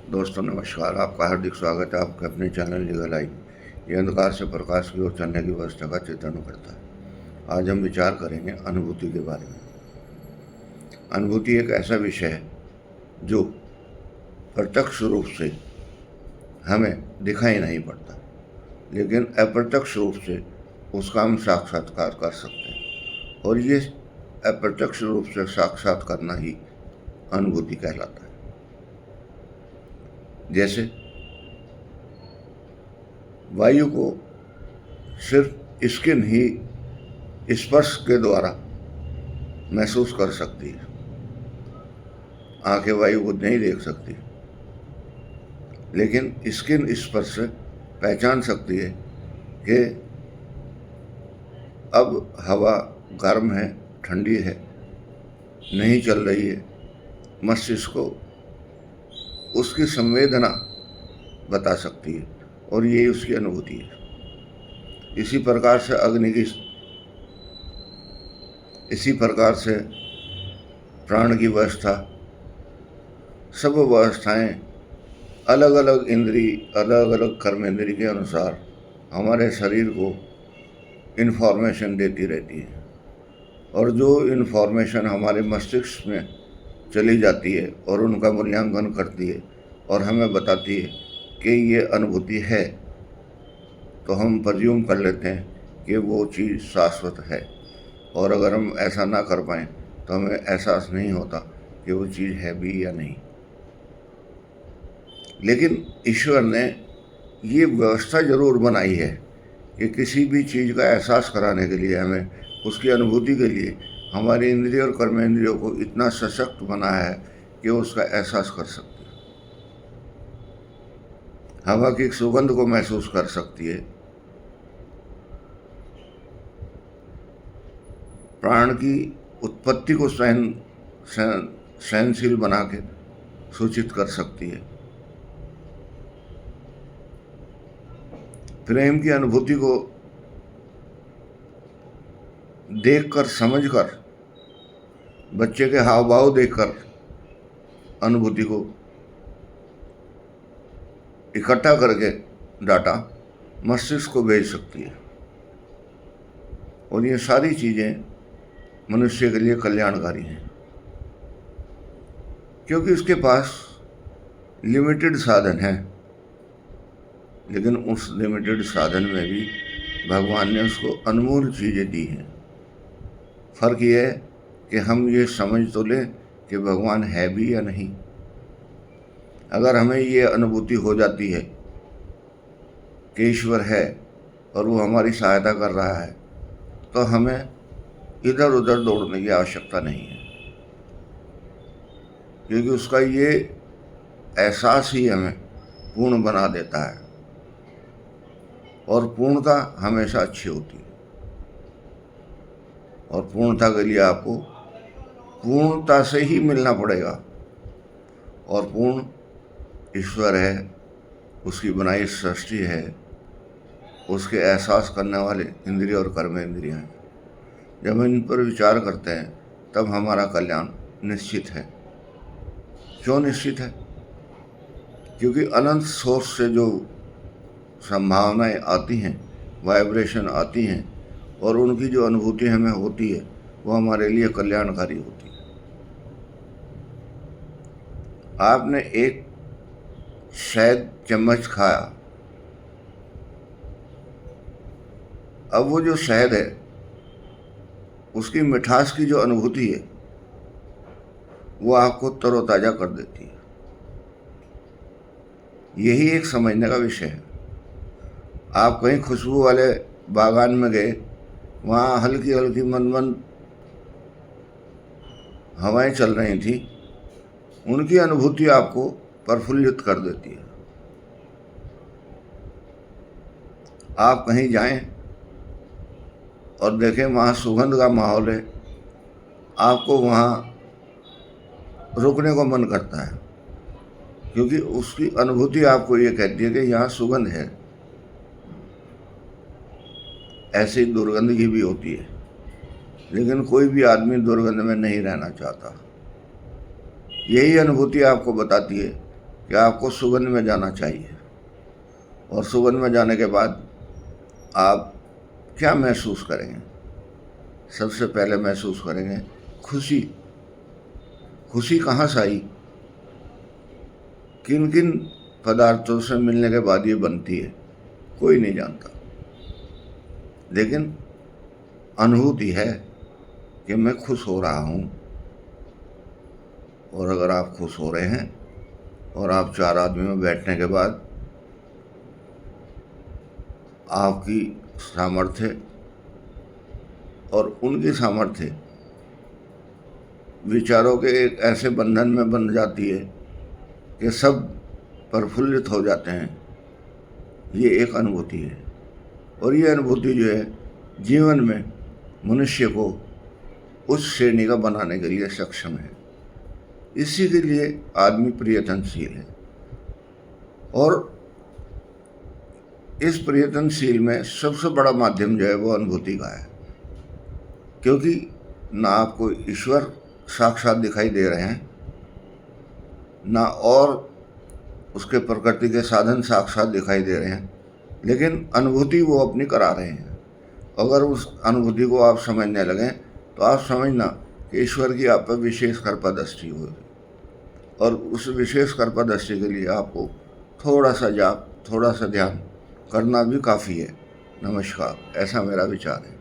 दोस्तों नमस्कार। आपका हार्दिक स्वागत है आपके अपने चैनल लीगल आई। ये अंधकार से प्रकाश की ओर चलने की व्यवस्था का चित्रण करता है। आज हम विचार करेंगे अनुभूति के बारे में। अनुभूति एक ऐसा विषय है जो प्रत्यक्ष रूप से हमें दिखाई नहीं पड़ता, लेकिन अप्रत्यक्ष रूप से उसका हम साक्षात्कार कर सकते हैं, और ये अप्रत्यक्ष रूप से साक्षात करना ही अनुभूति कहलाता है। जैसे वायु को सिर्फ स्किन ही स्पर्श के द्वारा महसूस कर सकती है, आंखें वायु को नहीं देख सकती, लेकिन स्किन स्पर्श से पहचान सकती है कि अब हवा गर्म है, ठंडी है, नहीं चल रही है। मस्तिष्क को उसकी संवेदना बता सकती है, और यही उसकी अनुभूति है। इसी प्रकार से प्राण की व्यवस्था, सब व्यवस्थाएं अलग अलग इंद्रिय, अलग अलग कर्मेंद्रिय के अनुसार हमारे शरीर को इन्फॉर्मेशन देती रहती है, और जो इन्फॉर्मेशन हमारे मस्तिष्क में चली जाती है और उनका मूल्यांकन करती है और हमें बताती है कि ये अनुभूति है, तो हम प्रज्यूम कर लेते हैं कि वो चीज़ शाश्वत है। और अगर हम ऐसा ना कर पाएँ तो हमें एहसास नहीं होता कि वो चीज़ है भी या नहीं। लेकिन ईश्वर ने ये व्यवस्था ज़रूर बनाई है कि किसी भी चीज़ का एहसास कराने के लिए, हमें उसकी अनुभूति के लिए हमारे इंद्रिय और कर्मेंद्रियों को इतना सशक्त बनाया है कि वो उसका एहसास कर सकती है। हवा की सुगंध को महसूस कर सकती है, प्राण की उत्पत्ति को सहनशील बना के सूचित कर सकती है, प्रेम की अनुभूति को देखकर, समझकर, बच्चे के हाव भाव देखकर अनुभूति को इकट्ठा करके डाटा मस्तिष्क को भेज सकती है। और ये सारी चीज़ें मनुष्य के लिए कल्याणकारी हैं, क्योंकि उसके पास लिमिटेड साधन हैं, लेकिन उस लिमिटेड साधन में भी भगवान ने उसको अनमोल चीज़ें दी हैं। फ़र्क ये है कि हम ये समझ तो लें कि भगवान है भी या नहीं। अगर हमें ये अनुभूति हो जाती है कि ईश्वर है और वो हमारी सहायता कर रहा है, तो हमें इधर उधर दौड़ने की आवश्यकता नहीं है, क्योंकि उसका ये एहसास ही हमें पूर्ण बना देता है, और पूर्णता हमेशा अच्छी होती है। और पूर्णता के लिए आपको पूर्णता से ही मिलना पड़ेगा, और पूर्ण ईश्वर है, उसकी बनाई सृष्टि है, उसके एहसास करने वाले इंद्रिय और कर्मेंद्रिय हैं। जब हम इन पर विचार करते हैं तब हमारा कल्याण निश्चित है। क्यों निश्चित है? क्योंकि अनंत सोर्स से जो संभावनाएं आती हैं, वाइब्रेशन आती हैं, और उनकी जो अनुभूति हमें होती है वो हमारे लिए कल्याणकारी होती है। आपने एक शहद चम्मच खाया, अब वो जो शहद है उसकी मिठास की जो अनुभूति है वो आपको तरोताज़ा कर देती है। यही एक समझने का विषय है। आप कहीं खुशबू वाले बागान में गए, वहाँ हल्की हल्की मंद मंद हवाएं चल रही थी, उनकी अनुभूति आपको प्रफुल्लित कर देती है। आप कहीं जाएं और देखें वहाँ सुगंध का माहौल है, आपको वहाँ रुकने को मन करता है, क्योंकि उसकी अनुभूति आपको ये कहती है कि यहाँ सुगंध है। ऐसी दुर्गंध की भी होती है, लेकिन कोई भी आदमी दुर्गंध में नहीं रहना चाहता। यही अनुभूति आपको बताती है कि आपको सुगंध में जाना चाहिए, और सुगंध में जाने के बाद आप क्या महसूस करेंगे? सबसे पहले महसूस करेंगे खुशी। खुशी कहाँ से आई? किन किन पदार्थों से मिलने के बाद ये बनती है, कोई नहीं जानता, लेकिन अनुभूति है कि मैं खुश हो रहा हूँ। और अगर आप खुश हो रहे हैं और आप 4 आदमी में बैठने के बाद आपकी सामर्थ्य और उनकी सामर्थ्य विचारों के एक ऐसे बंधन में बन जाती है कि सब प्रफुल्लित हो जाते हैं, ये एक अनुभूति है। और ये अनुभूति जो है जीवन में मनुष्य को उस श्रेणी का बनाने के लिए सक्षम है। इसी के लिए आदमी प्रयत्नशील है, और इस प्रयत्नशील में सबसे बड़ा माध्यम जो है वो अनुभूति का है, क्योंकि ना आपको ईश्वर साक्षात दिखाई दे रहे हैं, ना और उसके प्रकृति के साधन साक्षात दिखाई दे रहे हैं, लेकिन अनुभूति वो अपनी करा रहे हैं। अगर उस अनुभूति को आप समझने लगें तो आप समझना कि ईश्वर की आप पर विशेष कृपा दृष्टि होगी, और उस विशेष कृपा दृष्टि के लिए आपको थोड़ा सा जाप, थोड़ा सा ध्यान करना भी काफ़ी है। नमस्कार, ऐसा मेरा विचार है।